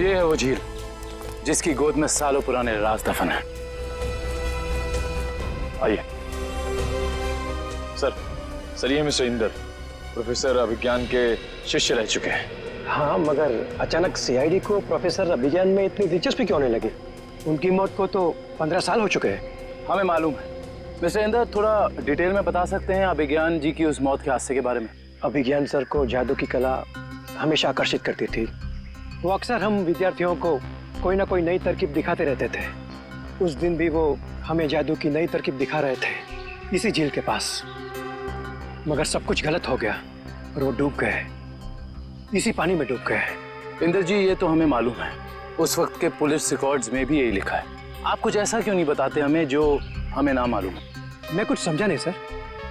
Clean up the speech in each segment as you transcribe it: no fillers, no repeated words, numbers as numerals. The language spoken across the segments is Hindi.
ये है वो झील जिसकी गोद में सालों पुराने राज दफन है। आइए। सर ये मिस्टर इंदर प्रोफेसर अभिज्ञान के शिष्य रह चुके हैं। हाँ, मगर अचानक सीआईडी को प्रोफेसर अभिज्ञान में इतनी दिलचस्पी क्यों नहीं लगी? उनकी मौत को तो 15 साल हो चुके हैं। हमें मालूम है। मिस्टर इंदर, थोड़ा डिटेल में बता सकते हैं अभिज्ञान जी की उस मौत के हादसे के बारे में? अभिज्ञान सर को जादू की कला हमेशा आकर्षित करती थी। वो अक्सर हम विद्यार्थियों को कोई ना कोई नई तरकीब दिखाते रहते थे। उस दिन भी वो हमें जादू की नई तरकीब दिखा रहे थे इसी झील के पास। मगर सब कुछ गलत हो गया और वो डूब गए, इसी पानी में डूब गए। इंदर जी, ये तो हमें मालूम है। उस वक्त के पुलिस रिकॉर्ड्स में भी यही लिखा है। आप कुछ ऐसा क्यों नहीं बताते हमें जो हमें ना मालूम? मैं कुछ समझा नहीं सर।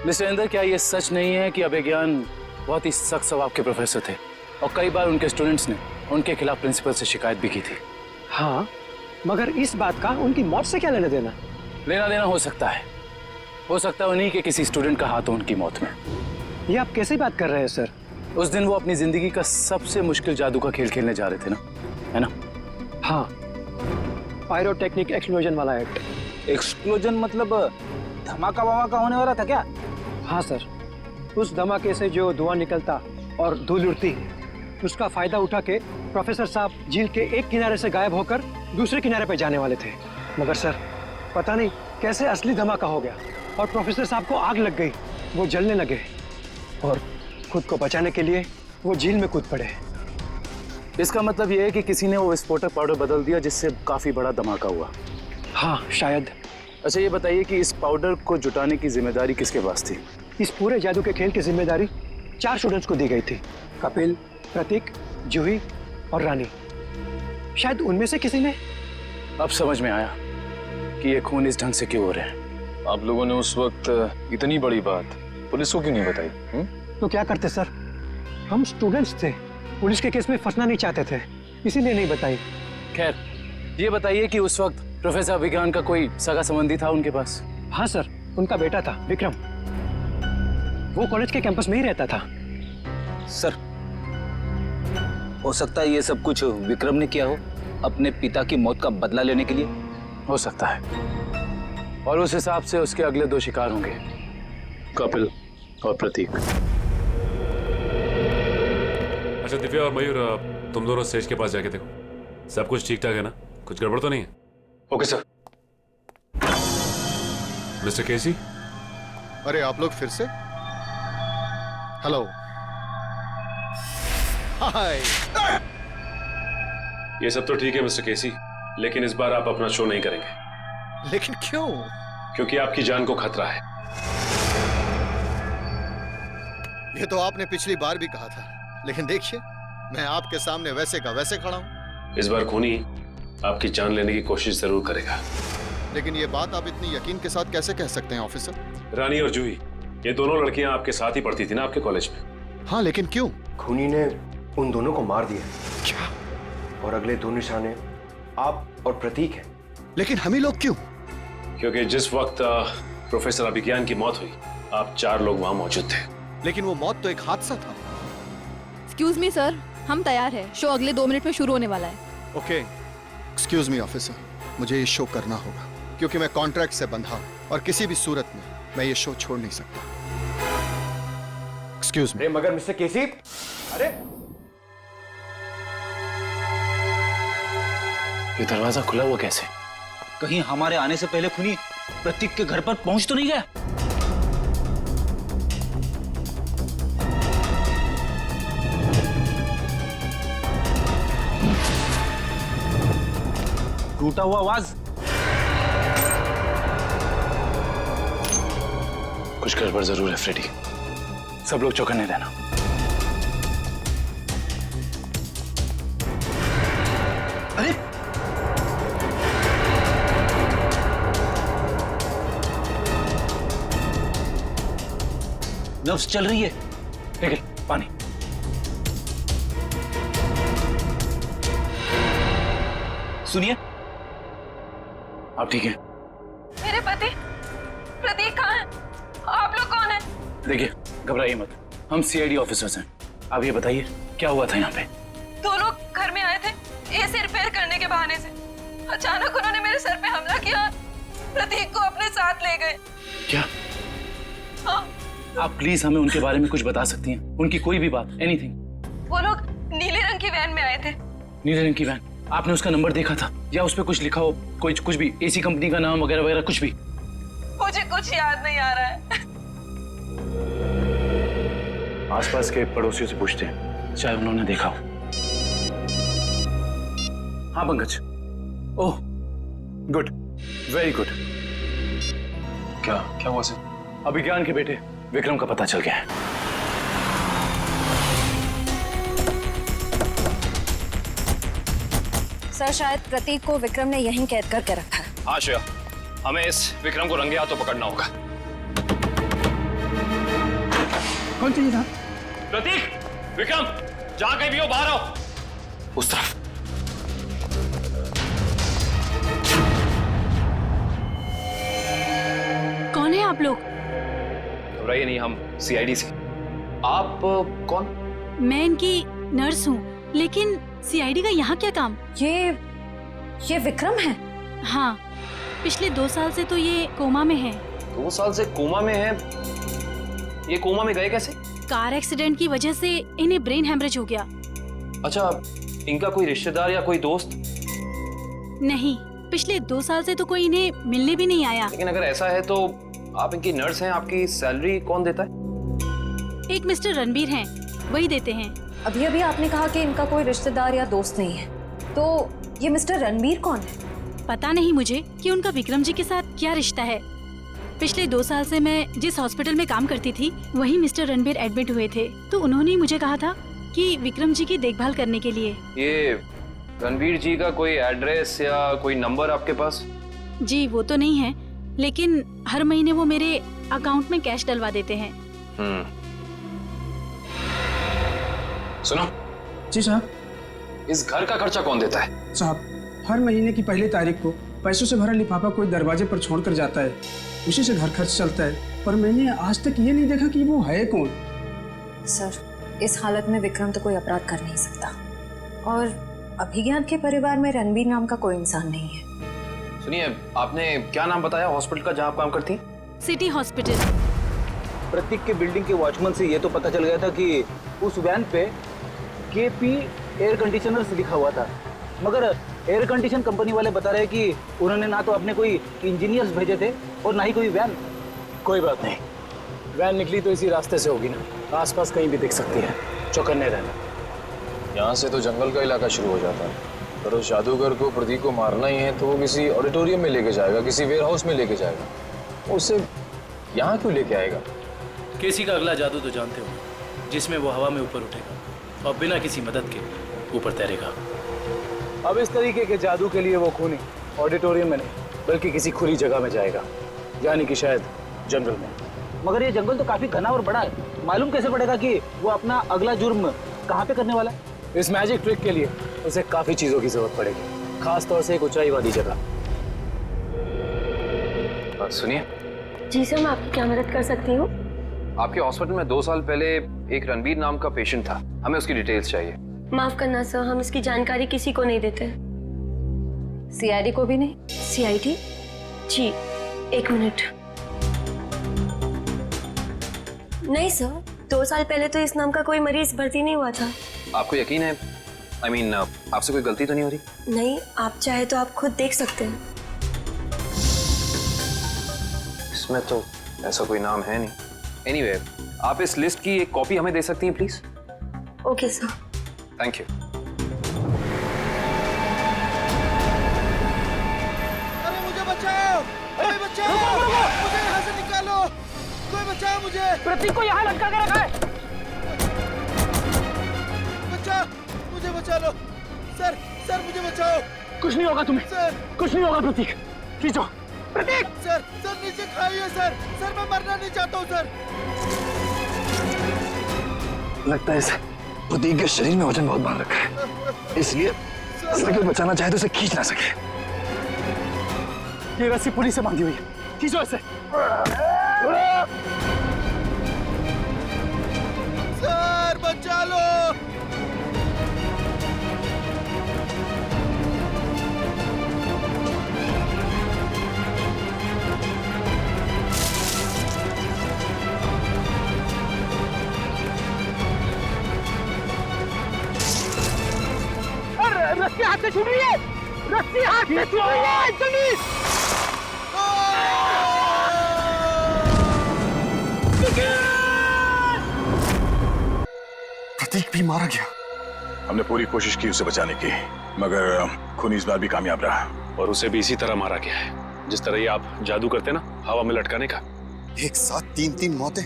मिस्टर इंदर, क्या ये सच नहीं है कि अभिज्ञान बहुत ही सख्त स्वभाव के प्रोफेसर थे और कई बार उनके स्टूडेंट्स ने उनके खिलाफ प्रिंसिपल से शिकायत भी की थी? हाँ, मगर इस बात का उनकी मौत से क्या लेना देना? लेना देना हो सकता है उन्हीं के किसी स्टूडेंट का हाथ हो उनकी मौत में। ये आप कैसे बात कर रहे हैं सर? उस दिन वो अपनी जिंदगी का सबसे मुश्किल जादू का खेल खेलने जा रहे थे ना, है ना? हाँ, पायरोटेक्निक एक्सप्लोजन वाला एक्ट। एक्सप्लोजन मतलब धमाका वमाका होने वाला था क्या? हाँ सर, उस धमाके से जो धुआं निकलता और धूल उड़ती, उसका फायदा उठा के प्रोफेसर साहब झील के एक किनारे से गायब होकर दूसरे किनारे पे जाने वाले थे। मगर सर, पता नहीं कैसे असली धमाका हो गया और प्रोफेसर साहब को आग लग गई। वो जलने लगे और खुद को बचाने के लिए वो झील में कूद पड़े। इसका मतलब ये है कि किसी ने वो विस्फोटक पाउडर बदल दिया जिससे काफी बड़ा धमाका हुआ। हाँ, शायद। अच्छा, ये बताइए कि इस पाउडर को जुटाने की जिम्मेदारी किसके पास थी? इस पूरे जादू के खेल की जिम्मेदारी 4 स्टूडेंट्स को दी गई थी। कपिल, प्रतीक, जूही और रानी। शायद उनमें से किसी ने। अब समझ में आया कि ये खून इस ढंग से क्यों हो रहे हैं। आप लोगों ने उस वक्त इतनी बड़ी बात पुलिस को क्यों नहीं बताई? तो क्या करते सर, हम स्टूडेंट्स थे, पुलिस के केस में फंसना नहीं चाहते थे, इसीलिए नहीं बताई। खैर, ये बताइए कि उस वक्त प्रोफेसर अभिज्ञान का कोई सगा संबंधी था उनके पास? हाँ सर, उनका बेटा था विक्रम। वो कॉलेज के कैंपस में ही रहता था। सर, हो सकता है ये सब कुछ विक्रम ने किया हो अपने पिता की मौत का बदला लेने के लिए। हो सकता है, और उस हिसाब से उसके अगले 2 शिकार होंगे, कपिल और प्रतीक। अच्छा दिव्या और मयूर, तुम दोनों स्टेज के पास जाके देखो सब कुछ ठीक ठाक है ना, कुछ गड़बड़ तो नहीं है? Okay sir. मिस्टर केसी। अरे आप लोग फिर से? हेलो, हाय। ये सब तो ठीक है मिस्टर केसी, लेकिन इस बार आप अपना शो नहीं करेंगे। लेकिन क्यों? क्योंकि आपकी जान को खतरा है। ये तो आपने पिछली बार भी कहा था, लेकिन देखिए मैं आपके सामने वैसे का वैसे खड़ा हूं। इस बार खूनी आपकी जान लेने की कोशिश जरूर करेगा। लेकिन ये बात आप इतनी यकीन के साथ कैसे कह सकते हैं ऑफिसर? रानी और जूही, ये दोनों लड़कियां आपके साथ ही पढ़ती थी ना आपके कॉलेज में? हाँ, लेकिन क्यों? खूनी ने उन दोनों को मार दिया। क्या? और अगले 2 निशाने आप और प्रतीक हैं। लेकिन हम ही लोग क्यों? क्योंकि जिस वक्त प्रोफेसर अभिज्ञान की मौत हुई, आप 4 लोग वहां मौजूद थे। लेकिन वो मौत तो एक हादसा था। एक्सक्यूज मी सर, हम तैयार हैं। शो अगले 2 मिनट में शुरू होने वाला है। ओके, एक्सक्यूज मी ऑफिसर, मुझे ये शो करना होगा क्योंकि मैं कॉन्ट्रैक्ट से बंधा हूं और किसी भी सूरत में मैं ये शो छोड़ नहीं सकता। Excuse me. मगर मिस्टर केसी, अरे ये दरवाजा खुला हुआ कैसे? कहीं हमारे आने से पहले खूनी प्रतीक के घर पर पहुंच तो नहीं गया? टूटा हुआ आवाज। कुछ गड़बड़ जरूर है फ्रेडी, सब लोग चौकन्ने रहना। अरे नर्व्स चल रही है। निखिल, पानी। सुनिए, आप ठीक हैं? मेरे पति प्रतीक कहाँ है? आप लोग कौन हैं? देखिए, घबराइए मत, हम सीआईडी ऑफिसर्स हैं। आप ये बताइए क्या हुआ था यहाँ पे? 2 लोग घर में आए थे, एसी रिपेयर करने के बहाने से अचानक उन्होंने मेरे सर पे हमला किया, प्रतीक को अपने साथ ले गए। क्या? हाँ, आप प्लीज हमें उनके बारे में कुछ बता सकती हैं? उनकी कोई भी बात, एनीथिंग। वो लोग नीले रंग की वैन में आए थे। नीले रंग की वैन? आपने उसका नंबर देखा था या उस पर कुछ लिखा हो, कुछ भी, एसी कंपनी का नाम वगैरह वगैरह कुछ भी? मुझे कुछ याद नहीं आ रहा है। आसपास के पड़ोसियों से पूछते हैं, शायद उन्होंने देखा हो। हाँ Pankaj. Oh good, very good. क्या क्या हुआ सर? अभिज्ञान के बेटे विक्रम का पता चल गया है। सर शायद प्रतीक को विक्रम ने यहीं कैद करके रखा है। हाँ श्रेया, हमें इस विक्रम को रंगे हाथों पकड़ना होगा। कौन चाहिए था? प्रतीक, विक्रम, जहां कहीं भी हो बाहर आओ। उस तरफ। कौन है आप लोग? घबराइए नहीं, हम सीआईडी से। आप कौन? मैं इनकी नर्स हूँ, लेकिन सीआईडी का यहाँ क्या काम? ये विक्रम है? हाँ, पिछले 2 साल से तो ये कोमा में है। 2 साल से कोमा में है? ये कोमा में गए कैसे? कार एक्सीडेंट की वजह से इन्हें ब्रेन हैमरेज हो गया। अच्छा, इनका कोई रिश्तेदार या कोई दोस्त? नहीं, पिछले 2 साल से तो कोई इन्हें मिलने भी नहीं आया। लेकिन अगर ऐसा है तो आप इनकी नर्स हैं, आपकी सैलरी कौन देता है? एक मिस्टर रणबीर हैं, वही देते हैं। अभी अभी आपने कहा कि इनका कोई रिश्तेदार या दोस्त नहीं है, तो ये मिस्टर रणबीर कौन है? पता नहीं मुझे कि उनका विक्रम जी के साथ क्या रिश्ता है। पिछले 2 साल से मैं जिस हॉस्पिटल में काम करती थी, वहीं मिस्टर रणबीर एडमिट हुए थे, तो उन्होंने ही मुझे कहा था कि विक्रम जी की देखभाल करने के लिए। ये रणबीर जी का कोई एड्रेस या कोई नंबर आपके पास? जी वो तो नहीं है, लेकिन हर महीने वो मेरे अकाउंट में कैश डलवा देते हैं। सुनो जी साहब। इस घर का खर्चा कौन देता है? साहब, हर महीने की पहली तारीख को पैसों से भरा लिफाफा कोई दरवाजे पर छोड़कर जाता है, उसी से घर खर्च चलता है। पर मैंने आज तक ये नहीं देखा कि वो है कौन। सर, इस हालत में विक्रम तो कोई अपराध कर नहीं सकता, और अभिज्ञान के परिवार में रणबीर नाम का कोई इंसान नहीं है। सुनिए, आपने क्या नाम बताया हॉस्पिटल का जहाँ आप काम करती हैं? City hospital. प्रतीक के बिल्डिंग के वॉचमैन से ये तो पता चल गया था कि उस वैन पे केपी एयर कंडीशनर्स लिखा हुआ था, मगर एयर कंडीशन कंपनी वाले बता रहे कि उन्होंने ना तो अपने कोई इंजीनियर्स भेजे थे और ना ही कोई वैन। कोई बात नहीं, वैन निकली तो इसी रास्ते से होगी ना, आसपास कहीं भी दिख सकती है, चौकन्ने रहना। यहाँ से तो जंगल का इलाका शुरू हो जाता है, पर उस जादूगर को प्रतीक को मारना ही है तो वो किसी ऑडिटोरियम में लेके जाएगा, किसी वेयर हाउस में लेके जाएगा। उसे यहाँ क्यों लेके आएगा? केसी का अगला जादू तो जानते हो, जिसमें वो हवा में ऊपर उठेगा और बिना किसी मदद के ऊपर तैरेगा। अब इस तरीके के जादू के लिए वो खूनी ऑडिटोरियम में नहीं बल्कि किसी खुली जगह में जाएगा, यानी कि शायद जंगल में। मगर ये जंगल तो काफी घना और बड़ा है, मालूम कैसे पड़ेगा कि वो अपना अगला जुर्म कहाँ पे करने वाला है? इस मैजिक ट्रिक के लिए उसे काफी चीजों की जरूरत पड़ेगी, खास तौर से एक ऊंचाई वाली जगह। सुनिए। जी सर, मैं आपकी क्या मदद कर सकती हूँ? आपके हॉस्पिटल में 2 साल पहले एक रणबीर नाम का पेशेंट था, हमें उसकी डिटेल्स चाहिए। माफ करना सर, हम इसकी जानकारी किसी को नहीं देते। सीआईडी को भी नहीं? सीआईडी? जी, 1 मिनट। नहीं सर, 2 साल पहले तो इस नाम का कोई मरीज भर्ती नहीं हुआ था। आपको यकीन है? I mean, आपसे कोई गलती तो नहीं हो रही? नहीं, आप चाहे तो आप खुद देख सकते हैं। इसमें तो ऐसा कोई नाम है नहीं। Anyway, आप इस लिस्ट की एक कॉपी हमें दे सकती हैं please? Okay sir. Thank you. अरे मुझे बचाओ, कोई बचाओ, मुझे यहाँ से निकालो, कोई बचाओ मुझे। प्रतीक को यहाँ लटका के रखा है। बचाओ, मुझे बचा लो। सर, सर मुझे बचाओ। कुछ नहीं होगा तुम्हें, सर, कुछ नहीं होगा प्रतीक, खींचो। प्रतीक! सर, सर नीचे खाइए सर, सर मैं मरना नहीं चाहता हूँ सर। लगता है इसे प्रतीक के शरीर में वजन बहुत बांध रखा है, इसलिए इसे कोई बचाना चाहे तो इसे खींच ना सके। ये रस्सी पुलिस से बांधी हुई है, खींचो इसे। सर बचा लो। से छूट रही है, रस्सी हाथ से छूट रही है, जल्दी। प्रतीक भी मारा गया। हमने पूरी कोशिश की उसे बचाने की, मगर खूनी इस बार भी कामयाब रहा। और उसे भी इसी तरह मारा गया है, जिस तरह ये आप जादू करते ना, हवा में लटकाने का। एक साथ 3-3 मौतें,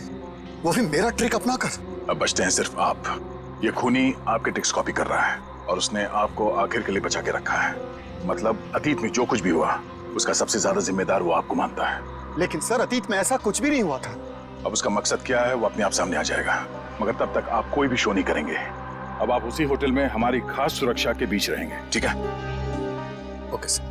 वो भी मेरा ट्रिक अपना कर। अब बचते हैं सिर्फ आप। ये खूनी आपके ट्रिक्स कॉपी कर रहा है और उसने आपको आखिर के लिए बचा के रखा है। मतलब अतीत में जो कुछ भी हुआ, उसका सबसे ज्यादा जिम्मेदार वो आपको मानता है। लेकिन सर, अतीत में ऐसा कुछ भी नहीं हुआ था। अब उसका मकसद क्या है वो अपने आप सामने आ जाएगा, मगर तब तक आप कोई भी शो नहीं करेंगे। अब आप उसी होटल में हमारी खास सुरक्षा के बीच रहेंगे, ठीक है? Okay sir.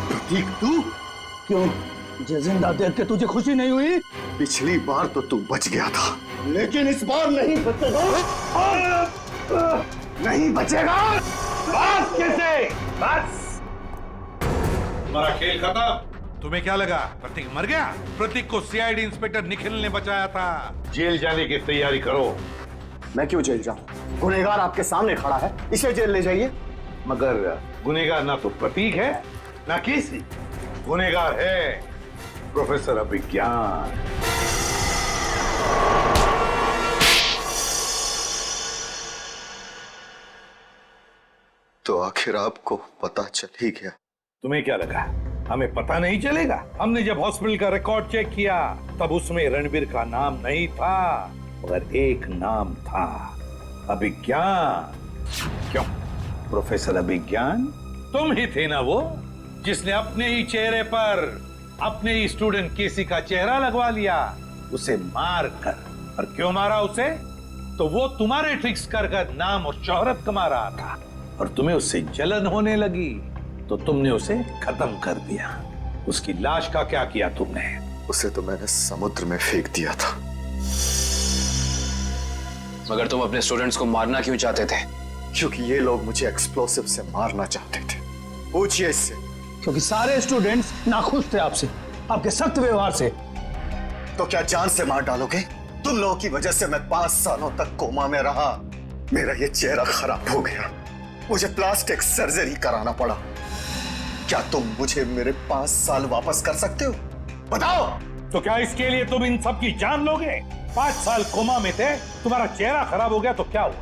प्रतीक, तू क्यों? मुझे जिंदा देख के तुझे खुशी नहीं हुई? पिछली बार तो तू बच गया था, लेकिन इस बार नहीं बचेगा। नहीं बचेगा। बस कैसे? बस तुम्हारा खेल खत्म। तुम्हें क्या लगा प्रतीक मर गया? प्रतीक को सीआईडी इंस्पेक्टर निखिल ने बचाया था। जेल जाने की तैयारी करो। मैं क्यों जेल जाऊं? गुनहगार आपके सामने खड़ा है, इसे जेल ले जाइए। मगर गुनहगार ना तो प्रतीक है ना केसी, गुनहगार है प्रोफेसर अभिज्ञान। तो आखिर आपको पता चल ही गया। तुम्हें क्या लगा हमें पता नहीं चलेगा? हमने जब हॉस्पिटल का रिकॉर्ड चेक किया तब उसमें रणबीर का नाम नहीं था, मगर एक नाम था, अभिज्ञान। क्यों? प्रोफेसर अभिज्ञान तुम ही थे ना वो, जिसने अपने ही चेहरे पर अपने ही स्टूडेंट केसी का चेहरा लगवा लिया, उसे मार कर। और क्यों मारा उसे? तो वो तुम्हारे ट्रिक्स कर नाम और शोहरत कमा रहा था और तुम्हें उससे जलन होने लगी, तो तुमने उसे खत्म कर दिया। उसकी लाश का क्या किया तुमने? उसे तो मैंने समुद्र में फेंक दिया था। मगर तुम अपने स्टूडेंट्स को मारना क्यों चाहते थे? क्योंकि ये लोग मुझे एक्सप्लोसिव से मारना चाहते थे। पूछिए इससे। क्योंकि सारे स्टूडेंट्स नाखुश थे आपसे, आपके सख्त व्यवहार से। तो क्या जान से मार डालोगे? तुम लोगों की वजह से मैं 5 सालों तक कोमा में रहा। मेरा ये चेहरा खराब हो गया, मुझे प्लास्टिक सर्जरी कराना पड़ा। क्या तुम मुझे मेरे 5 साल वापस कर सकते हो? बताओ। तो क्या इसके लिए तुम इन सब की जान लोगे? 5 साल कोमा में थे, तुम्हारा चेहरा खराब हो गया तो क्या हुआ?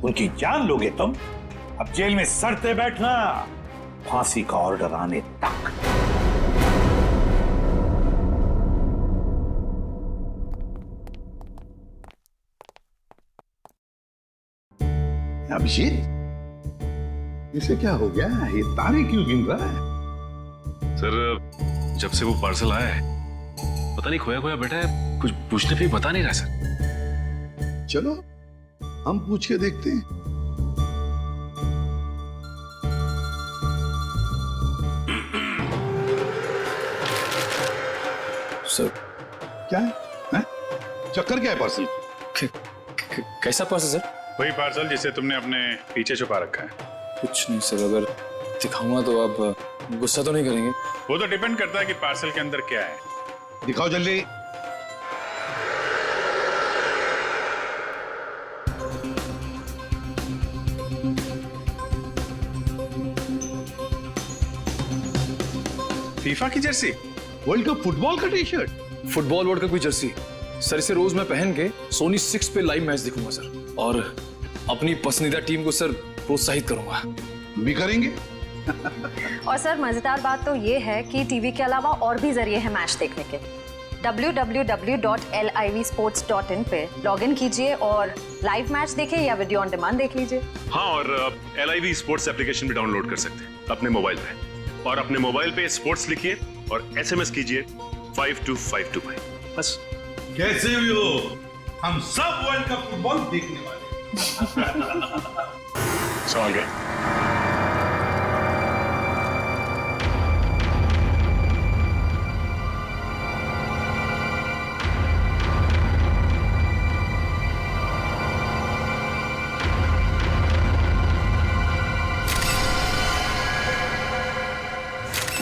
उनकी जान लोगे तुम? अब जेल में सड़ते बैठना, फांसी का ऑर्डर आने तक। अभिषेक, इसे क्या हो गया? ये तारे क्यों गिन रहा है? सर, जब से वो पार्सल आया है, पता नहीं खोया खोया बैठा है, कुछ पूछने पे बता नहीं रहा सर। चलो हम पूछ के देखते हैं। सर, क्या है? चक्कर क्या है पार्सल? कैसा पार्सल सर? वही पार्सल जिसे तुमने अपने पीछे छुपा रखा है। कुछ नहीं सर, अगर दिखाऊंगा तो आप गुस्सा तो नहीं करेंगे? वो तो डिपेंड करता है कि पार्सल के अंदर क्या है। दिखाओ जल्दी। फीफा की जर्सी, वर्ल्ड कप फुटबॉल का T shirt. Football world cup की जर्सी सर, इसे रोज मैं पहन के सोनी 6 पे लाइव मैच देखूंगा सर, और अपनी पसंदीदा टीम को सर प्रोत्साहित करूंगा। भी करेंगे। और सर मजेदार बात तो ये है कि टीवी के अलावा और भी जरिए हैं मैच देखने के। www.livsports.in पे लॉगिन कीजिए और लाइव मैच देखें या वीडियो ऑन डिमांड देख लीजिए। हाँ, और LIV स्पोर्ट्स एप्लीकेशन भी डाउनलोड कर सकते हैं अपने मोबाइल पे, और अपने मोबाइल पे स्पोर्ट्स लिखिए और SMS कीजिए 52525। बस। कैसे भी हो, हम सब वर्ल्ड कप फुटबॉल देखने वाले। समझ गए।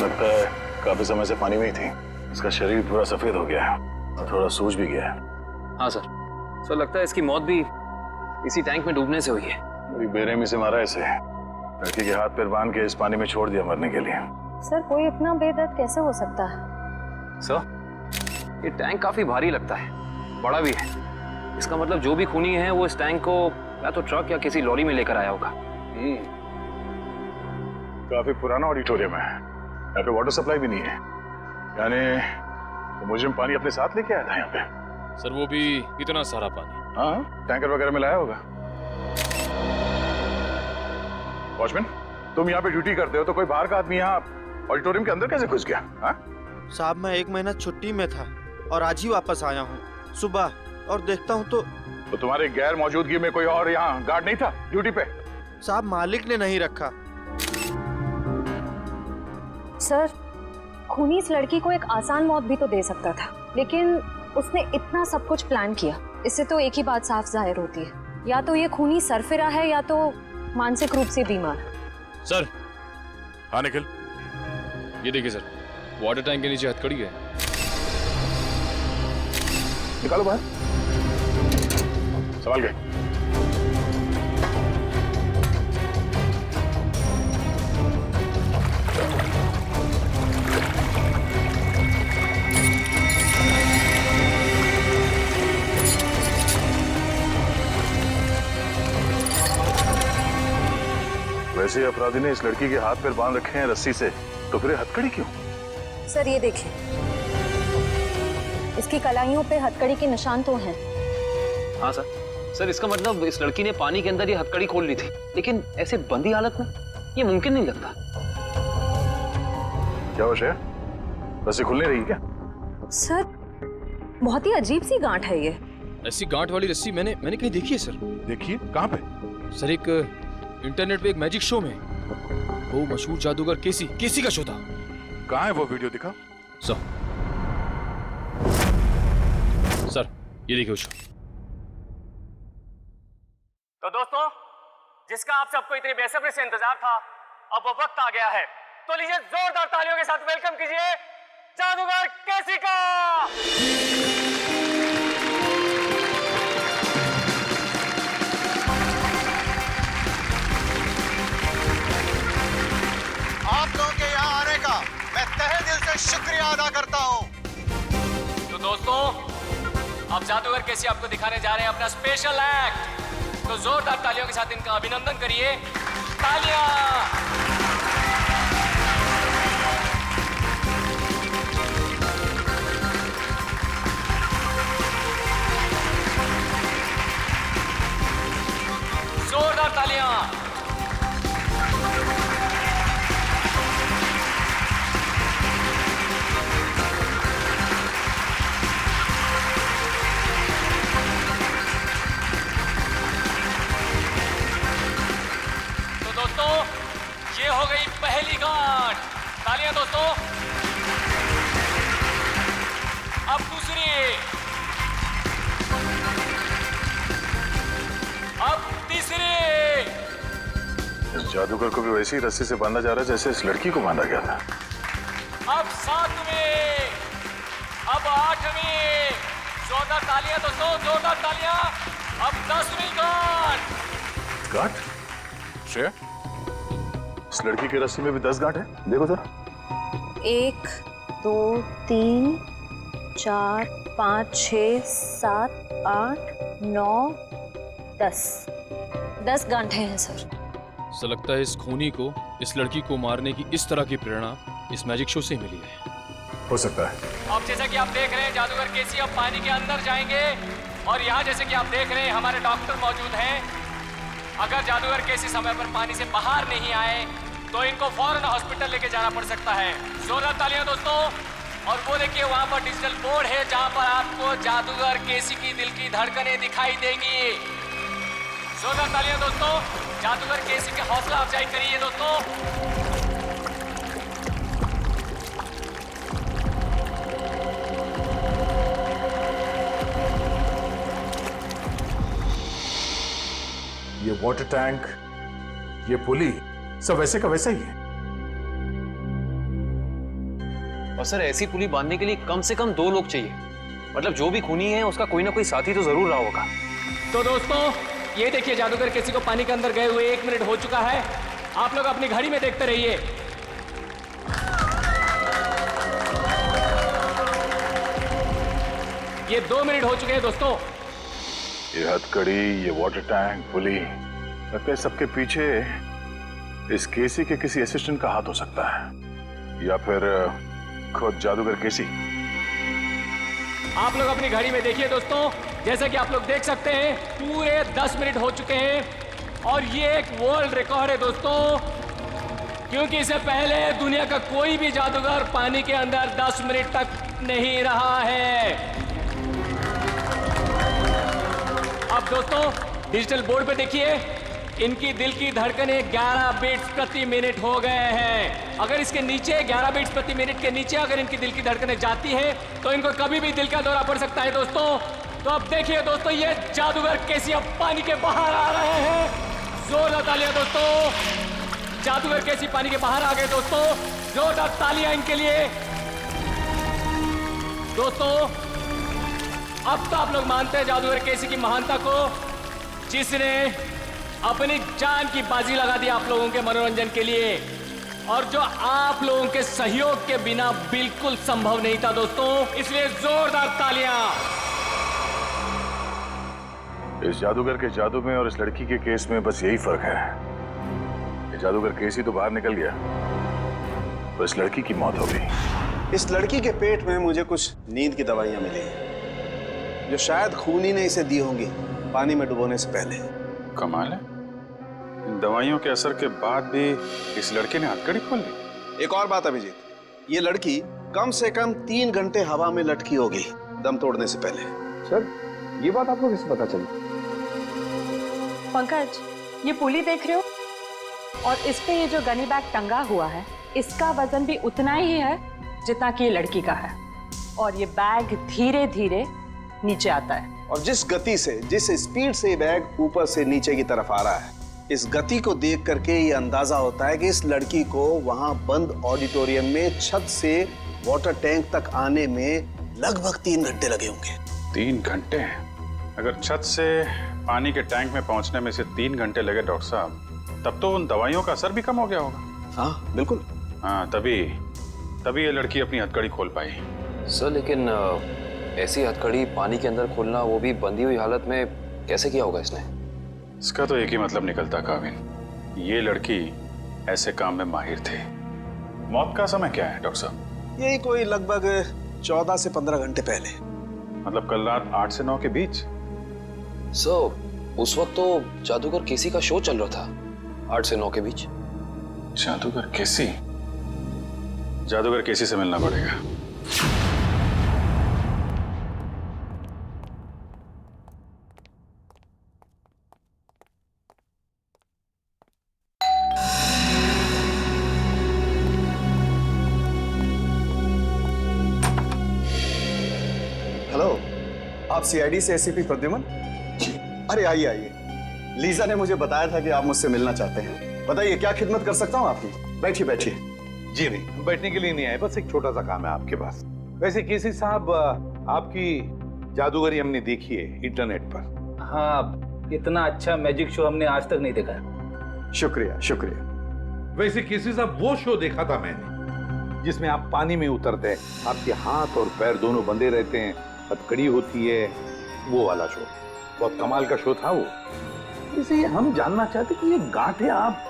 लगता है काफी समय से पानी में ही थी। इसका शरीर पूरा सफेद हो गया है और थोड़ा सूज भी गया है। हाँ सर। सर लगता है इसकी मौत भी इसी टैंक में डूबने से हुई है। बड़ी बेरहमी से मारा इसे। लड़की के हाथ पैर बांध के इस पानी में छोड़ दिया मरने के लिए। सर कोई इतना बेदर्द कैसे हो सकता है? सर ये टैंक काफी भारी लगता है, बड़ा भी है। इसका मतलब जो भी खूनी है वो इस टैंक को या तो ट्रक या किसी लॉरी में लेकर आया होगा। काफी पुराना ऑडिटोरियम है, यहाँ पे वाटर सप्लाई भी नहीं है। यानी तो मुजरिम पानी अपने साथ लेके आया था यहाँ पे। सर वो भी इतना सारा पानी? हाँ, टैंकर वगैरह में लाया होगा। वॉचमैन, तुम यहाँ पे ड्यूटी करते हो तो कोई बाहर का आदमी यहाँ ऑडिटोरियम के अंदर कैसे घुस गया? हाँ? साहब मैं 1 महीना छुट्टी में था और आज ही वापस आया हूँ सुबह, और देखता हूँ तो तुम्हारे गैर मौजूदगी में कोई और यहाँ गार्ड नहीं था ड्यूटी पे? साहब मालिक ने नहीं रखा। सर खूनी इस लड़की को एक आसान मौत भी तो दे सकता था, लेकिन उसने इतना सब कुछ प्लान किया। इससे तो एक ही बात साफ जाहिर होती है, या तो ये खूनी सरफिरा है या तो मानसिक रूप से बीमार। सर। हाँ निखिल, ये देखिए सर, वाटर टैंक के नीचे हथकड़ी है। निकालो बाहर, संभाल के। वैसे अपराधी ने इस लड़की के हाथ पैर बांध रखे हैं रस्सी से, तो फिर हथकड़ी क्यों? सर ये देखिए, इसकी कलाइयों पे हथकड़ी के निशान तो हैं। हाँ सर। सर इसका मतलब इस लड़की ने पानी के अंदर ये हथकड़ी खोल ली थी, लेकिन ऐसे बंदी हालत में ये मुमकिन नहीं लगता। क्या हो श्रेया, रस्सी खुल नहीं रही क्या? सर बहुत ही अजीब सी गांठ है ये। ऐसी गांठ वाली रस्सी मैंने कहीं देखी है सर। देखिए कहाँ पे? सर एक इंटरनेट पे एक मैजिक शो में, वो मशहूर जादूगर केसी का शो था। कहाँ है वो वीडियो, दिखा। सर ये देखिए शो। तो दोस्तों, जिसका आप सबको इतनी बेसब्री से इंतजार था, अब वो वक्त आ गया है। तो लीजिए जोरदार तालियों के साथ वेलकम कीजिए जादूगर केसी का। आप लोगों के यहाँ आने का मैं तहे दिल से शुक्रिया अदा करता हूँ। तो दोस्तों, अब जादूगर केसी आपको दिखाने जा रहे हैं अपना स्पेशल एक्ट। तो जोरदार तालियों के साथ इनका अभिनंदन करिए। तालियां। जोरदार तालियां। तो दोस्तों, ये हो गई पहली गांठ। तालियां दोस्तों। अब दूसरी, अब तीसरी। इस जादूगर को भी वैसी ही रस्सी से बांधा जा रहा है जैसे इस लड़की को बांधा गया था। अब 7वीं, अब 8वीं। जोरदार तालियां दोस्तों, जोरदार तालियां। अब 10वीं गांठ। गांठ? श्रेया, इस लड़की की रस्सी में भी 10 गांठ है, देखो जरा। 1 2 3 4 5 6 7 8 9 10 10 गांठें हैं सर। सर लगता है इस खूनी को इस लड़की को मारने की इस तरह की प्रेरणा इस मैजिक शो से मिली है। हो सकता है। अब जैसा कि आप देख रहे हैं, जादूगर केसी अब पानी के अंदर जाएंगे और यहाँ जैसे कि आप देख रहे हैं हमारे डॉक्टर मौजूद हैं। अगर जादूगर केसी समय पर पानी से बाहर नहीं आए तो इनको फौरन हॉस्पिटल लेके जाना पड़ सकता है। जोरदार तालियां दोस्तों। और वो देखिए वहाँ पर डिजिटल बोर्ड है जहाँ पर आपको जादूगर केसी की दिल की धड़कनें दिखाई देंगी। जोरदार तालियां दोस्तों। जादूगर केसी की हौसला अफजाई करिए दोस्तों। ये वाटर टैंक, ये पुली सब वैसे का वैसा ही है। और सर ऐसी पुली बांधने के लिए कम से कम 2 लोग चाहिए। मतलब जो भी खूनी है उसका कोई ना कोई साथी तो जरूर रहा होगा। तो दोस्तों ये देखिए, जादूगर केसी को पानी के अंदर गए हुए 1 मिनट हो चुका है। आप लोग अपनी घड़ी में देखते रहिए। ये 2 मिनट हो चुके हैं दोस्तों। ये हथकड़ी, ये वाटर टैंक, पुली, लगता है सबके पीछे इस केसी के किसी असिस्टेंट का हाथ हो सकता है, या फिर खुद जादूगर केसी। आप लोग अपनी घड़ी में देखिए दोस्तों, जैसा कि आप लोग देख सकते हैं पूरे 10 मिनट हो चुके हैं और ये एक वर्ल्ड रिकॉर्ड है दोस्तों, क्योंकि इससे पहले दुनिया का कोई भी जादूगर पानी के अंदर 10 मिनट तक नहीं रहा है। अब दोस्तों डिजिटल बोर्ड पे देखिए, इनकी दिल की धड़कनें 11 बीट्स प्रति मिनट हो गए हैं। अगर इसके नीचे 11 बीट्स प्रति मिनट के नीचे अगर इनकी दिल की धड़कनें जाती हैं तो इनको कभी भी दिल का दौरा पड़ सकता है दोस्तों। तो अब देखिए दोस्तों, ये जादूगर केसी अब पानी के बाहर आ रहे हैं। जोरदार तालियां दोस्तों, जादूगर केसी पानी के बाहर आ गए दोस्तों। जोरदार तालियां इनके लिए दोस्तों। अब तो आप लोग मानते हैं जादूगर केसी की महानता को, जिसने अपनी जान की बाजी लगा दी आप लोगों के मनोरंजन के लिए, और जो आप लोगों के सहयोग के बिना बिल्कुल संभव नहीं था दोस्तों। इसलिए जोरदार तालियां। इस जादूगर के जादू में और इस लड़की के केस में बस यही फर्क है। जादूगर केसी तो बाहर निकल गया, तो इस लड़की की मौत हो गई। इस लड़की के पेट में मुझे कुछ नींद की दवाइयां मिली, जो शायद खूनी ने इसे दी होंगी पानी में डुबोने से पहले। कमाल है, इन दवाइयों के असर के बाद भी इस लड़के ने हथकड़ी खोल ली। एक और बात अभिजीत, ये लड़की कम से कम 3 घंटे हवा में लटकी होगी दम तोड़ने से पहले। सर, ये बात आपको कैसे पता चली? पंकज, ये पुली देख रहे हो, और इस पे ये जो गनी बैग टंगा हुआ है, इसका वजन भी उतना ही है जितना कि ये लड़की का है, और ये बैग धीरे धीरे नीचे आता है। और जिस गति से, जिस स्पीड से ये बैग ऊपर से नीचे की तरफ आ रहा है, इस गति को देख करके ये अंदाजा होता है कि इस लड़की को वहां बंद ऑडिटोरियम में छत से वाटर टैंक तक आने में लगभग 3 घंटे लगे होंगे। 3 घंटे? अगर छत से पानी के टैंक में पहुंचने में से 3 घंटे लगे डॉक्टर साहब, तब तो उन दवाइयों का असर भी कम हो गया होगा। हाँ बिल्कुल। हाँ, तभी ये लड़की अपनी हथकड़ी खोल पाई। सर लेकिन ऐसी हथकड़ी पानी के अंदर खोलना, वो भी बंधी हुई हालत में, कैसे किया होगा इसने? इसका तो एक ही मतलब निकलता काविन, ये लड़की ऐसे काम में माहिर थी। मौत का समय क्या है डॉक्टर साहब? यही कोई लगभग 14 से 15 घंटे पहले। मतलब कल रात 8 से 9 के बीच? सर उस वक्त तो जादूगर केसी का शो चल रहा था, 8 से 9 के बीच। जादूगर केसी? जादूगर केसी से मिलना पड़ेगा। हेलो, आप सीआईडी से एसीपी प्रद्युमन? अरे आइए आइए, लीजा ने मुझे बताया था कि आप मुझसे मिलना चाहते हैं। बताइए क्या खिदमत कर सकता हूँ आपकी। बैठिए बैठिए। जी नहीं, बैठने के लिए नहीं आए, बस एक छोटा सा काम है आपके पास। वैसे केसी साहब, आपकी जादूगरी हमने देखी है इंटरनेट पर। हाँ, इतना अच्छा मैजिक शो हमने आज तक नहीं देखा। शुक्रिया शुक्रिया। वैसे केसी साहब, वो शो देखा था मैंने जिसमें आप पानी में उतरते हैं, आपके हाथ और पैर दोनों बंधे रहते हैं, हथकड़ी होती है, वो वाला शो। बहुत कमाल का शो था वो। इसे हम जानना चाहते कि ये गांठें आप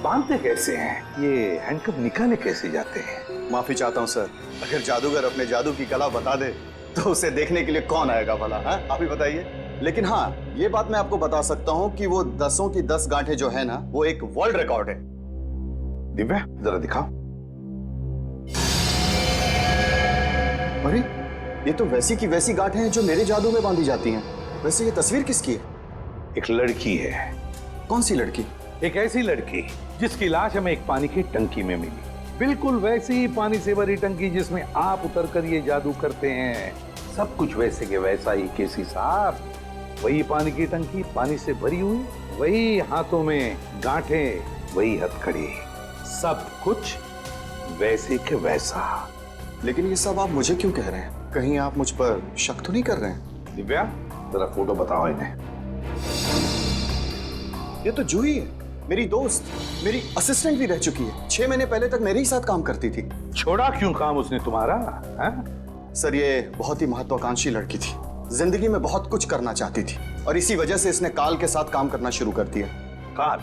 बांधते कैसे हैं, ये हैंडकफ निकाले कैसे जाते हैं? माफी चाहता हूँ सर, अगर जादूगर अपने जादू की कला बता दे तो उसे देखने के लिए कौन आएगा भला? आप ही बताइए। लेकिन हाँ, ये बात मैं आपको बता सकता हूँ कि वो 10 की 10 गांठें जो है ना, वो एक वर्ल्ड रिकॉर्ड है। दिव्या, जरा दिखाओ। अरे, ये तो वैसी की वैसी गांठें हैं जो मेरे जादू में बांधी जाती हैं। वैसे ये तस्वीर किसकी है? एक लड़की है। कौन सी लड़की? एक ऐसी लड़की जिसकी लाश हमें एक पानी की टंकी में मिली, बिल्कुल वैसी ही पानी से भरी टंकी जिसमें आप उतर कर ये जादू करते हैं। सब कुछ वैसे के वैसा ही केसी साहब। वही पानी की टंकी, पानी से भरी हुई, वही हाथों में गांठें, वही हथकड़ी, सब कुछ वैसे के वैसा। लेकिन ये सब आप मुझे क्यों कह रहे हैं? कहीं आप मुझ पर शक तो नहीं कर रहे हैं? दिव्या, जरा फोटो बताओ इन्हें। ये तो जूही है, मेरी दोस्त, मेरी असिस्टेंट भी रह चुकी है। 6 महीने पहले तक मेरे ही साथ काम करती थी। छोड़ा क्यों काम उसने तुम्हारा? सर, ये बहुत ही महत्वाकांक्षी लड़की थी, जिंदगी में बहुत कुछ करना चाहती थी और इसी वजह से इसने काल के साथ काम करना शुरू कर दिया। काल?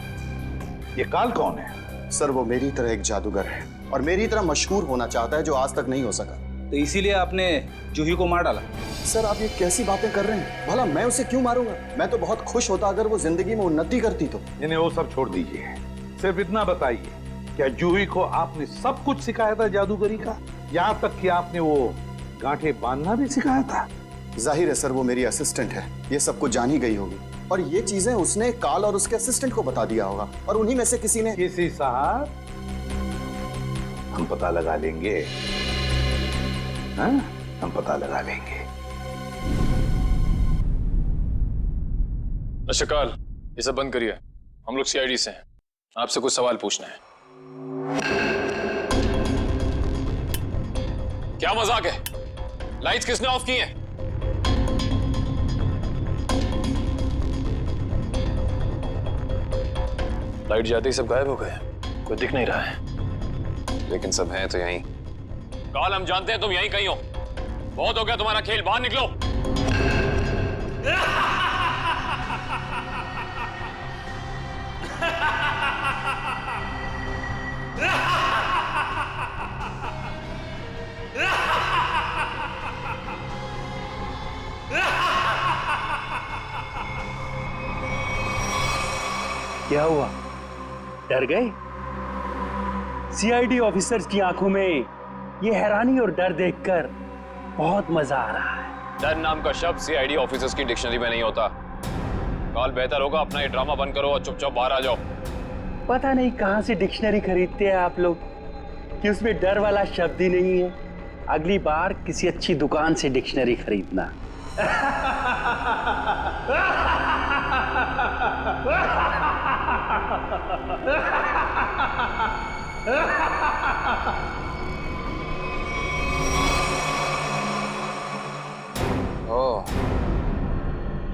ये काल कौन है? सर, वो मेरी तरह एक जादूगर है और मेरी तरह मशहूर होना चाहता है, जो आज तक नहीं हो सका। तो इसीलिए आपने जूही को मार डाला? सर, आप ये कैसी बातें कर रहे हैं? भला मैं उसे क्यों मारूंगा? मैं तो बहुत खुश होता अगर वो जिंदगी में उन्नति करती तो। इन्हें वो सब छोड़ दीजिए, सिर्फ इतना बताइए, क्या जूही को आपने सब कुछ सिखाया था जादूगरी का? यहाँ तक कि आपने वो गांठें बांधना भी सिखाया था? जाहिर है सर, वो मेरी असिस्टेंट है, ये सब कुछ जान ही गई होगी और ये चीजें उसने काल और उसके असिस्टेंट को बता दिया होगा और उन्हीं में से किसी ने। किसी साहब, हम पता लगा लेंगे। हाँ, हम पता लगा लेंगे। अच्छा काल, ये सब बंद करिए, हम लोग सीआईडी से हैं, आपसे कुछ सवाल पूछना है। क्या मजाक है? लाइट्स किसने ऑफ की हैं? लाइट जाते ही सब गायब हो गए, कोई दिख नहीं रहा है। लेकिन सब हैं तो यहीं। काल, हम जानते हैं तुम यहीं कहीं हो। बहुत हो गया तुम्हारा खेल, बाहर निकलो। क्या हुआ, डर गए? सीआईडी ऑफिसर्स की आंखों में ये हैरानी और डर देखकर बहुत मजा आ रहा है। डर नाम का शब्द सीआईडी ऑफिसर्स की डिक्शनरी में नहीं होता। काल, बेहतर होगा अपना ये ड्रामा बंद करो और चुपचाप बाहर आ जाओ। पता नहीं कहां से डिक्शनरी खरीदते हैं आप लोग कि उसमें डर वाला शब्द ही नहीं है। अगली बार किसी अच्छी दुकान से डिक्शनरी खरीदना। ओह,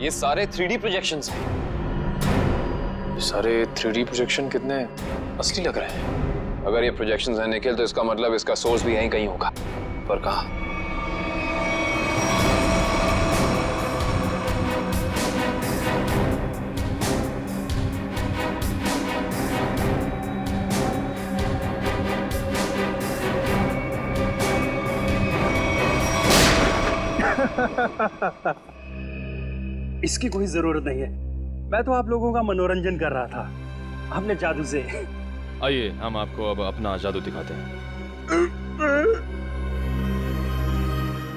ये सारे 3D प्रोजेक्शंस हैं। ये सारे 3D प्रोजेक्शन कितने असली लग रहे हैं। अगर ये प्रोजेक्शंस हैं निखिल, तो इसका मतलब इसका सोर्स भी यहीं कहीं होगा। पर कहाँ? इसकी कोई जरूरत नहीं है, मैं तो आप लोगों का मनोरंजन कर रहा था अपने जादू से। आइए, हम आपको अब अपना जादू दिखाते हैं।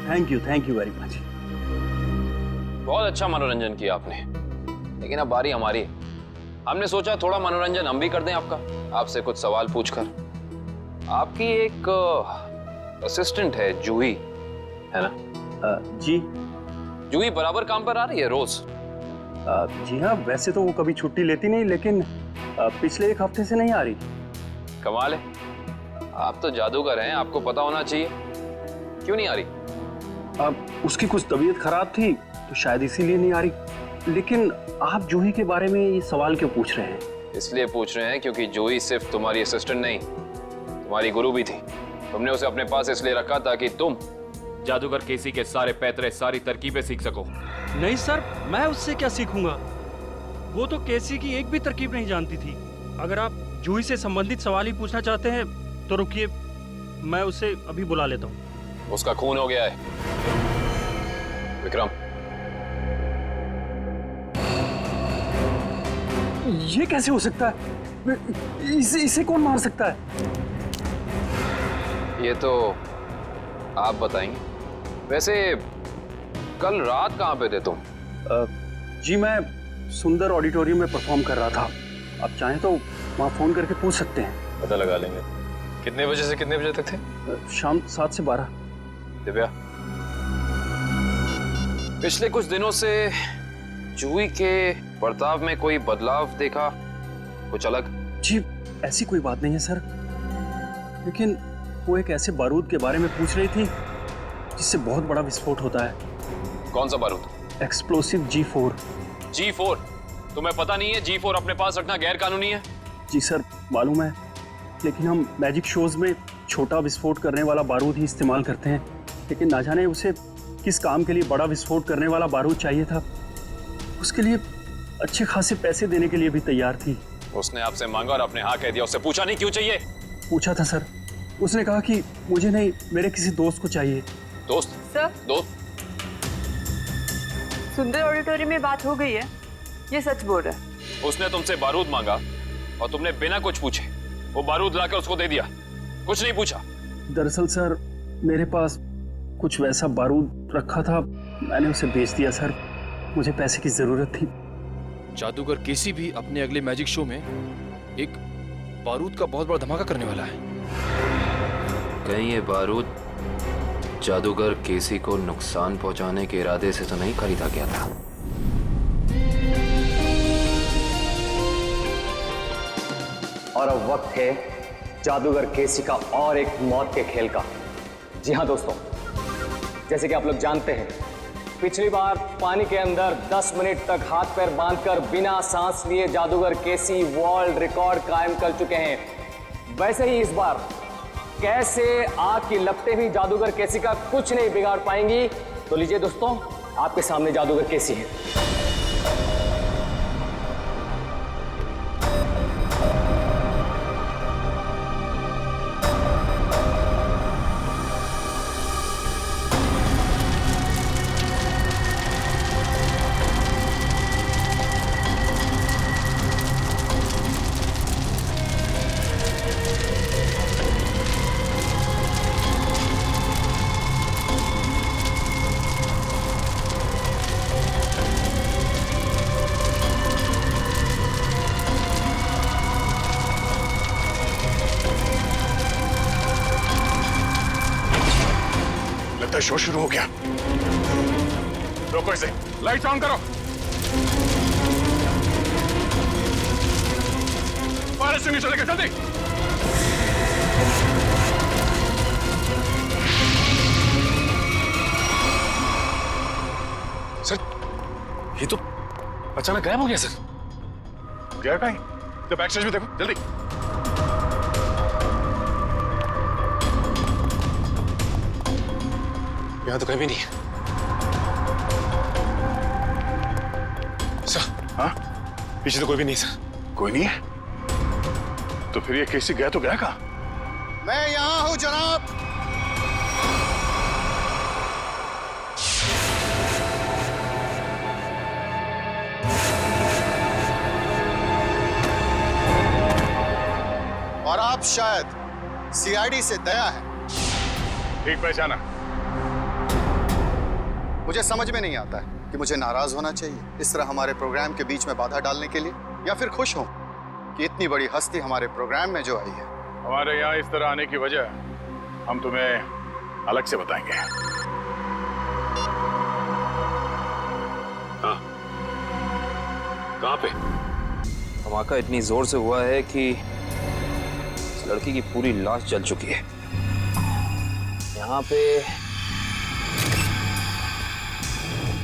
Thank you very much. बहुत अच्छा मनोरंजन किया आपने, लेकिन अब बारी हमारी है। हमने सोचा थोड़ा मनोरंजन हम भी कर दें आपका, आपसे कुछ सवाल पूछकर। आपकी एक असिस्टेंट है जूही, है ना? जी। जूही बराबर काम पर आ रही है रोज? जी हाँ, वैसे तो वो कभी छुट्टी लेती नहीं, लेकिन पिछले 1 हफ्ते से नहीं आ रही। कमाल है, आप तो जादूगर हैं, आपको पता होना चाहिए। क्यों नहीं आ रही? उसकी कुछ तबीयत खराब थी तो शायद इसीलिए नहीं आ रही। लेकिन आप जूही के बारे में ये सवाल क्यों पूछ रहे हैं? इसलिए पूछ रहे हैं क्योंकि जूही सिर्फ तुम्हारी असिस्टेंट नहीं, तुम्हारी गुरु भी थी। तुमने उसे अपने पास इसलिए रखा ताकि तुम जादूगर केसी के सारे पैतरे, सारी तरकीबें सीख सको। नहीं सर, मैं उससे क्या सीखूंगा? वो तो केसी की एक भी तरकीब नहीं जानती थी। अगर आप जूही से संबंधित सवाल ही पूछना चाहते हैं तो रुकिए, मैं उसे अभी बुला लेता हूँ। उसका खून हो गया है। विक्रम, ये कैसे हो सकता है? इसे कौन मार सकता है? ये तो आप बताएंगे। वैसे कल रात कहाँ पे थे तुम? जी, मैं सुंदर ऑडिटोरियम में परफॉर्म कर रहा था। आप चाहें तो वहाँ फोन करके पूछ सकते हैं। पता लगा लेंगे। कितने बजे से कितने बजे तक थे? शाम 7 से 12। दिव्या, पिछले कुछ दिनों से जूही के बर्ताव में कोई बदलाव देखा? कुछ अलग? जी, ऐसी कोई बात नहीं है सर, लेकिन वो एक ऐसे बारूद के बारे में पूछ रही थी जिससे बहुत बड़ा विस्फोट होता है। कौन सा बारूद? Explosive G4। G4? तुम्हें पता नहीं है G4 अपने पास रखना गैर कानूनी है? जी सर, मालूम है, लेकिन हम मैजिक शोज में छोटा विस्फोट करने वाला बारूद ही इस्तेमाल करते हैं। लेकिन ना जाने उसे किस काम के लिए बड़ा विस्फोट करने वाला बारूद चाहिए था। उसके लिए अच्छे खासे पैसे देने के लिए भी तैयार थी। उसने आपसे मांगा और आपने हाँ कह दिया, उससे पूछा नहीं क्यों चाहिए? पूछा था सर, उसने कहा कि मुझे नहीं, मेरे किसी दोस्त को चाहिए। दोस्त? सर, दोस्त? सुंदर ऑडिटोरियम में बात हो गई है, ये सच बोल रहा है। उसने तुमसे बारूद मांगा और तुमने बिना कुछ पूछे वो बारूद लाकर उसको दे दिया, कुछ नहीं पूछा। दरअसल सर, मेरे पास कुछ वैसा बारूद रखा था, मैंने उसे बेच दिया सर। मुझे पैसे की जरूरत थी। जादूगर केसी भी अपने अगले मैजिक शो में एक बारूद का बहुत बड़ा धमाका करने वाला है। कहीं ये बारूद जादूगर केसी को नुकसान पहुंचाने के इरादे से तो नहीं खरीदा गया था? और अब वक्त है जादूगर केसी का और एक मौत के खेल का। जी हाँ दोस्तों, जैसे कि आप लोग जानते हैं, पिछली बार पानी के अंदर 10 मिनट तक हाथ पैर बांधकर बिना सांस लिए जादूगर केसी वर्ल्ड रिकॉर्ड कायम कर चुके हैं। वैसे ही इस बार कैसे आग की लपटें भी जादूगर केसी का कुछ नहीं बिगाड़ पाएंगी। तो लीजिए दोस्तों, आपके सामने जादूगर केसी है। शो शुरू हो गया। रोको इसे, लाइट ऑन करो। फायर एक्सटिंग्विशर लेकर जल्दी। सर, ये तो अचानक गायब हो गया सर। गया कहीं? तो बैक स्टेज में देखो जल्दी। यहाँ तो कहीं भी नहीं है सर। हाँ? पीछे तो कोई भी नहीं सर। कोई नहीं है? तो फिर ये केसी गया तो गया कहाँ? मैं यहाँ हूँ जनाब। और आप शायद सीआईडी से दया है। ठीक पहचाना। मुझे समझ में नहीं आता है कि मुझे नाराज होना चाहिए इस तरह हमारे प्रोग्राम के बीच में बाधा डालने के लिए, या फिर खुश हूं कि इतनी बड़ी हस्ती हमारे प्रोग्राम में जो आई है। हमारे यहाँ इस तरह आने की वजह हम तुम्हें अलग से बताएंगे। हाँ, कहाँ पे? धमाका इतनी जोर से हुआ है कि इस लड़की की पूरी लाश जल चुकी है। यहाँ पे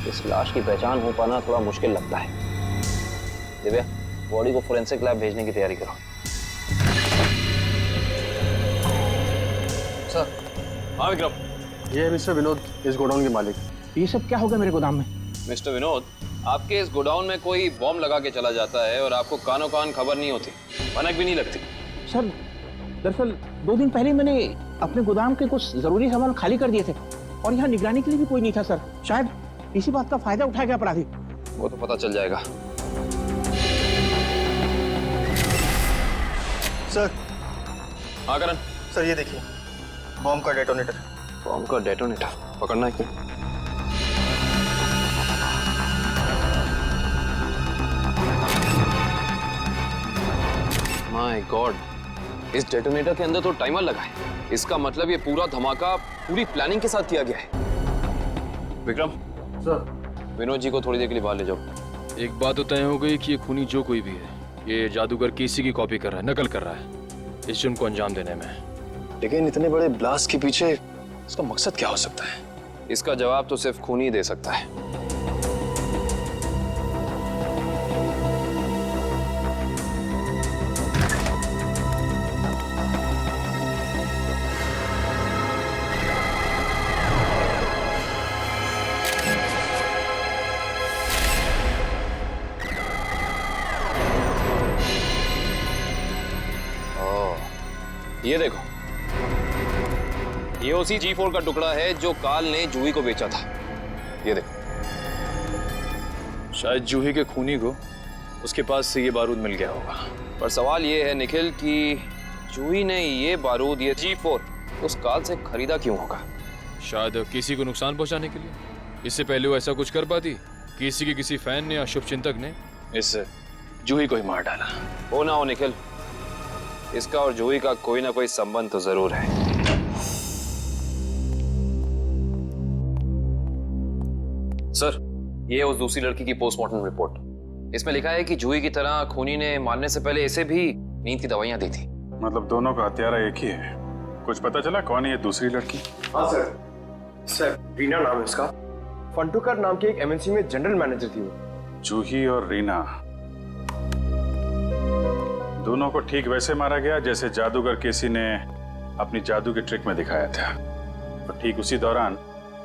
इस लाश की पहचान हो पाना थोड़ा मुश्किल लगता है। दिव्या, बॉडी को फोरेंसिक लैब भेजने की तैयारी करो। सर। हाँ विक्रम। ये है मिस्टर विनोद, इस गोडाउन के मालिक। ये सब क्या होगा मेरे गोदाम में? मिस्टर विनोद, आपके इस गोडाउन में कोई बॉम्ब लगा के चला जाता है और आपको कानो कान खबर नहीं होती, भनक भी नहीं लगती। सर, दरअसल 2 दिन पहले मैंने अपने गोदाम के कुछ जरूरी सामान खाली कर दिए थे और यहाँ निगरानी के लिए भी कोई नहीं था सर। शायद इसी बात का फायदा उठा गया अपराधी। वो तो पता चल जाएगा। सर। हाँ करण। सर ये देखिए, बॉम्ब का डेटोनेटर। बॉम्ब का डेटोनेटर पकड़ना है क्या? माय गॉड, इस डेटोनेटर के अंदर तो टाइमर लगा है। इसका मतलब ये पूरा धमाका पूरी प्लानिंग के साथ किया गया है। विक्रम सर, विनोद जी को थोड़ी देर के लिए बाहर ले जाओ। एक बात तो तय हो गई कि ये खूनी जो कोई भी है, ये जादूगर केसी की कॉपी कर रहा है, नकल कर रहा है इस जुर्म को अंजाम देने में। लेकिन इतने बड़े ब्लास्ट के पीछे इसका मकसद क्या हो सकता है? इसका जवाब तो सिर्फ खून ही दे सकता है। ये देखो, ये उसी G4 का टुकड़ा है जो काल ने जूही को बेचा था। ये देखो, शायद जूही के खूनी को उसके पास से ये बारूद मिल गया होगा। पर सवाल ये है निखिल कि जूही ने ये बारूद, ये G4 उस काल से खरीदा क्यों होगा? शायद किसी को नुकसान पहुंचाने के लिए। इससे पहले वो ऐसा कुछ कर पाती? किसी के किसी फैन ने या शुभ चिंतक ने इस जूही को ही मार डाला। हो ना हो निखिल, इसका और जूही का कोई ना कोई संबंध तो जरूर है। सर, ये उस दूसरी लड़की की पोस्टमार्टम रिपोर्ट। इसमें लिखा है कि जूही की तरह खूनी ने मारने से पहले इसे भी नींद की दवाइयां दी थी। मतलब दोनों का हत्यारा एक ही है। कुछ पता चला कौन है ये दूसरी लड़की? हाँ सर, रीना नाम है इसका। फंटूकर नाम की एक एमएनसी में जनरल मैनेजर थी वो। जूही और रीना दोनों को ठीक वैसे मारा गया जैसे जादूगर केसी ने अपनी जादू के ट्रिक में दिखाया था। और ठीक उसी दौरान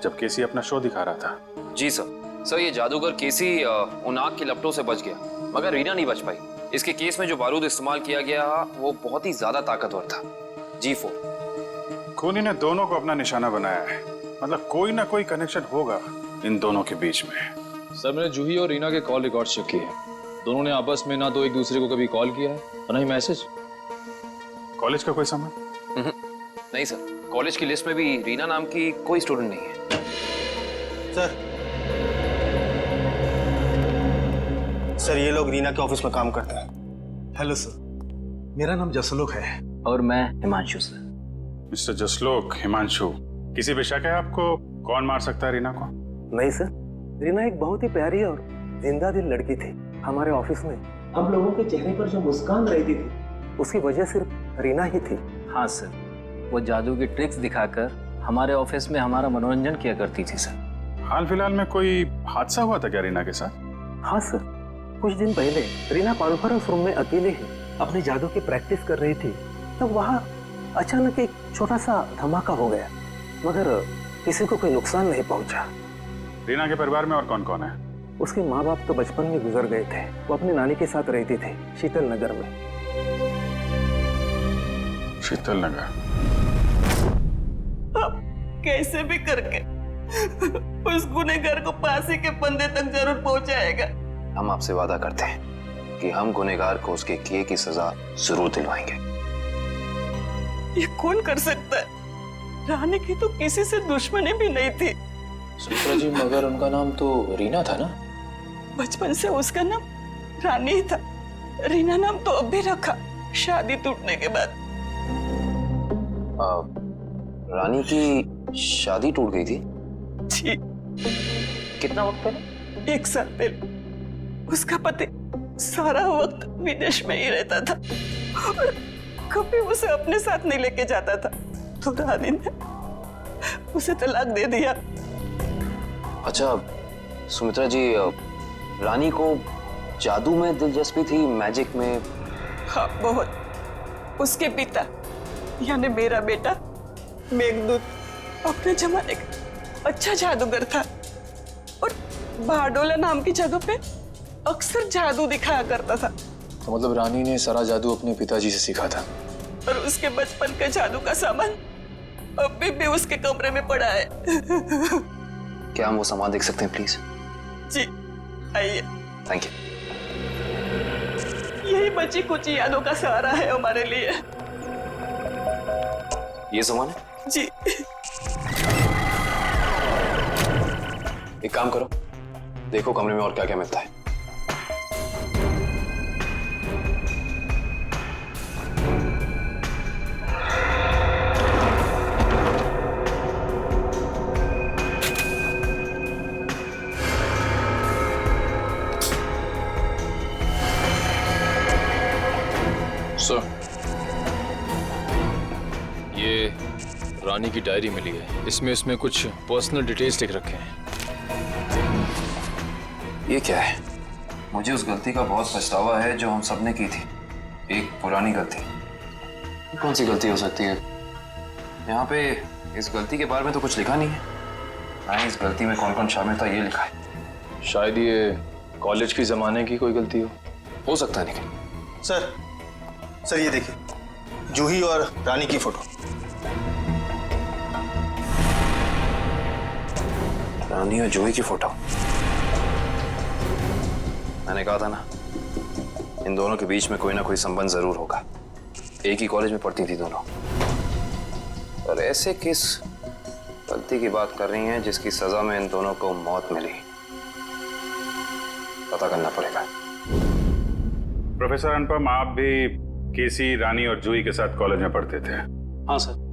जब केसी अपना शो दिखा रहा था। जी सर, ये जादूगर केसी उन आग की लपटों से बच गया, मगर रीना नहीं बच पाई। इसके केस में जो बारूद इस्तेमाल किया गया वो बहुत ही ज्यादा ताकतवर था, G4। खूनी ने दोनों को अपना निशाना बनाया है। मतलब कोई ना कोई कनेक्शन होगा इन दोनों के बीच में। सर, मैंने जूही और रीना के कॉल रिकॉर्ड चेक किए हैं। दोनों ने आपस में ना तो एक दूसरे को कभी कॉल किया है और ना ही मैसेज। कॉलेज का कोई संबंध? नहीं सर, कॉलेज की लिस्ट में भी रीना नाम की कोई स्टूडेंट नहीं है। सर, ये लोग रीना के ऑफिस में काम करते हैं। हेलो सर, मेरा नाम जसलोक है। और मैं हिमांशु सर। मिस्टर जसलोक, हिमांशु, किसी पे शक है आपको? कौन मार सकता है रीना को? नहीं सर, रीना एक बहुत ही प्यारी और जिंदा दिल लड़की थी। हमारे ऑफिस में हम लोगों के चेहरे पर जो मुस्कान रहती थी उसकी वजह सिर्फ रीना ही थी। हाँ सर, वो जादू की ट्रिक्स दिखाकर हमारे ऑफिस में हमारा मनोरंजन किया करती थी सर। हाल फिलहाल में कोई हादसा हुआ था क्या रीना के साथ? हाँ सर, कुछ दिन पहले रीना कॉन्फ्रेंस रूम में अकेले ही अपने जादू की प्रैक्टिस कर रही थी, तब वहाँ अचानक एक छोटा सा धमाका हो गया, मगर किसी को कोई नुकसान नहीं पहुंचा। रीना के परिवार में और कौन कौन है? उसके माँ बाप तो बचपन में गुजर गए थे। वो अपनी नानी के साथ रहती थी शीतल नगर में। शीतल नगर? अब कैसे भी करके उस गुनहगार को फांसी के फंदे तक जरूर पहुंचाएगा। हम आपसे वादा करते हैं कि हम गुनहगार को उसके किए की सजा जरूर दिलवाएंगे। ये कौन कर सकता है? रानी की तो किसी से दुश्मनी भी नहीं थी। सुमित्रा जी, मगर उनका नाम तो रीना था ना? बचपन से उसका नाम रानी ही था। रीना नाम तो अब भी रखा, शादी टूटने के बाद। रानी की शादी टूट गई थी? जी। कितना वक्त पहले? 1 साल पहले। उसका पति सारा वक्त विदेश में ही रहता था और कभी उसे अपने साथ नहीं लेके जाता था, तो रानी ने उसे तलाक दे दिया। अच्छा सुमित्रा जी, रानी को जादू में दिलचस्पी थी, मैजिक में? हाँ, बहुत। उसके पिता यानी मेरा बेटा मेघदूत अपने जमाने का अच्छा जादूगर था और बारडोला नाम की जगह पे अक्सर जादू दिखाया करता था। तो मतलब रानी ने सारा जादू अपने पिताजी से सीखा था। और उसके बचपन का जादू का सामान अभी भी उसके कमरे में पड़ा है। क्या हम वो सामान देख सकते हैं प्लीज? जी आइए। Thank you. यही बची कुछ यादों का सहारा है हमारे लिए। ये सामान है? जी। एक काम करो, देखो कमरे में और क्या क्या मिलता है। सर, ये रानी की डायरी मिली है। इसमें कुछ पर्सनल डिटेल्स लिख रखे हैं। ये क्या है? मुझे उस गलती का बहुत पछतावा है जो हम सबने की थी। एक पुरानी गलती। कौन सी गलती हो सकती है? यहाँ पे इस गलती के बारे में तो कुछ लिखा नहीं है। ना इस गलती में कौन कौन शामिल था ये लिखा है। शायद ये कॉलेज की जमाने की कोई गलती हो सकता है। लेकिन सर ये देखिए, जूही और रानी की फोटो। रानी और जूही की फोटो। मैंने कहा था ना, इन दोनों के बीच में कोई ना कोई संबंध जरूर होगा। एक ही कॉलेज में पढ़ती थी दोनों। और ऐसे किस गलती की बात कर रही हैं जिसकी सजा में इन दोनों को मौत मिली? पता करना पड़ेगा। प्रोफेसर अनुपम, आप भी केसी, रानी और जूही के साथ कॉलेज में पढ़ते थे? हाँ सर।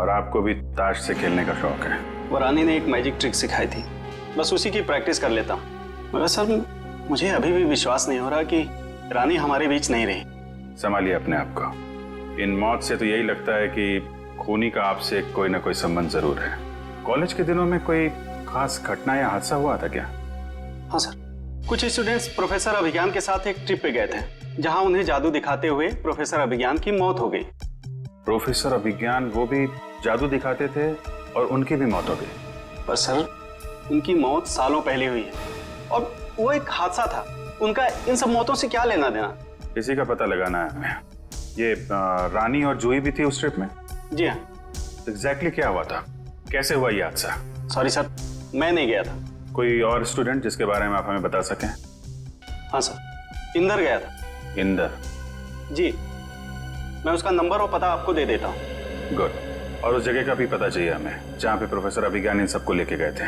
और आपको भी ताश से खेलने का शौक है? वो रानी ने एक मैजिक ट्रिक सिखाई थी, बस उसी की प्रैक्टिस कर लेता हूँ। मगर सर मुझे अभी भी विश्वास नहीं हो रहा कि रानी हमारे बीच नहीं रही। संभालिए अपने आप को। इन मौत से तो यही लगता है कि खूनी का आपसे कोई ना कोई संबंध जरूर है। कॉलेज के दिनों में कोई खास घटना या हादसा हुआ था क्या? हाँ सर, कुछ स्टूडेंट्स प्रोफेसर अभिज्ञान के साथ एक ट्रिप पे गए थे, जहां उन्हें जादू दिखाते हुए प्रोफेसर अभिज्ञान की मौत हो गई। प्रोफेसर अभिज्ञान वो भी जादू दिखाते थे और उनकी भी मौत हो गई? पर सर उनकी मौत सालों पहले हुई है और वो एक हादसा था। उनका इन सब मौतों से क्या लेना देना? किसी का पता लगाना है हमें। ये रानी और जूही भी थी उस ट्रिप में? जी हाँ। एग्जैक्टली क्या हुआ था? कैसे हुआ ये हादसा? सॉरी सर, मैं नहीं गया था। कोई और स्टूडेंट जिसके बारे में आप हमें बता सकें? हाँ सर, इंदर गया था। इंदर? जी, मैं उसका नंबर और पता आपको दे देता हूँ। गुड। और उस जगह का भी पता चाहिए हमें जहाँ पे प्रोफेसर अभिज्ञान इन सबको लेके गए थे।